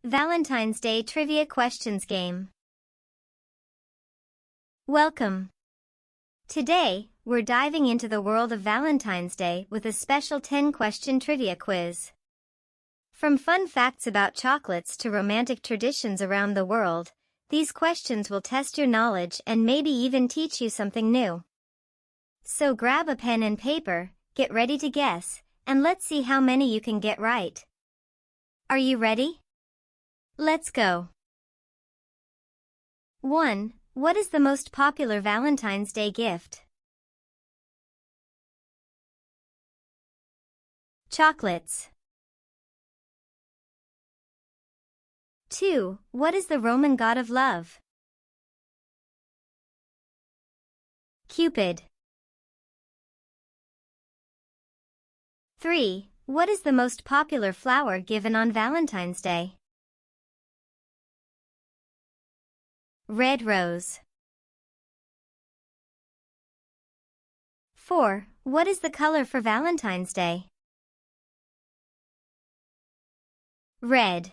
Valentine's Day Trivia Questions Game. Welcome. Today, we're diving into the world of Valentine's Day with a special 10-question trivia quiz. From fun facts about chocolates to romantic traditions around the world, these questions will test your knowledge and maybe even teach you something new. So grab a pen and paper, get ready to guess, and let's see how many you can get right. Are you ready? Let's go. 1. What is the most popular Valentine's Day gift? Chocolates. 2. What is the Roman god of love? Cupid. 3. What is the most popular flower given on Valentine's Day? Red rose. 4. What is the color for Valentine's Day? Red.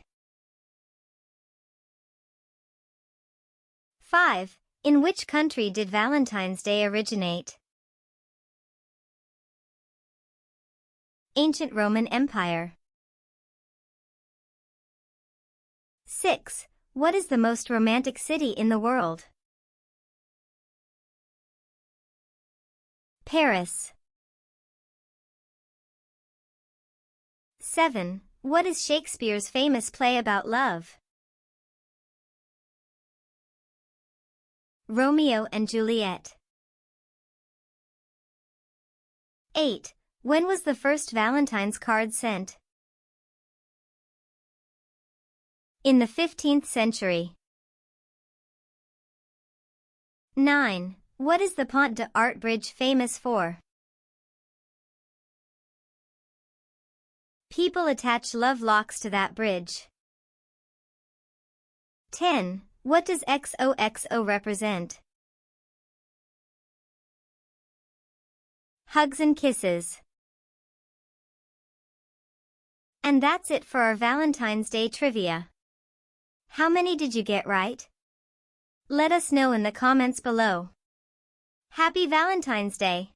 5. In which country did Valentine's Day originate? Ancient Roman Empire. 6. What is the most romantic city in the world? Paris. 7. What is Shakespeare's famous play about love? Romeo and Juliet. 8. When was the first Valentine's card sent? In the 15th century. 9. What is the Pont d'Art Bridge famous for? People attach love locks to that bridge. 10. What does XOXO represent? Hugs and kisses. And that's it for our Valentine's Day trivia. How many did you get right? Let us know in the comments below. Happy Valentine's Day!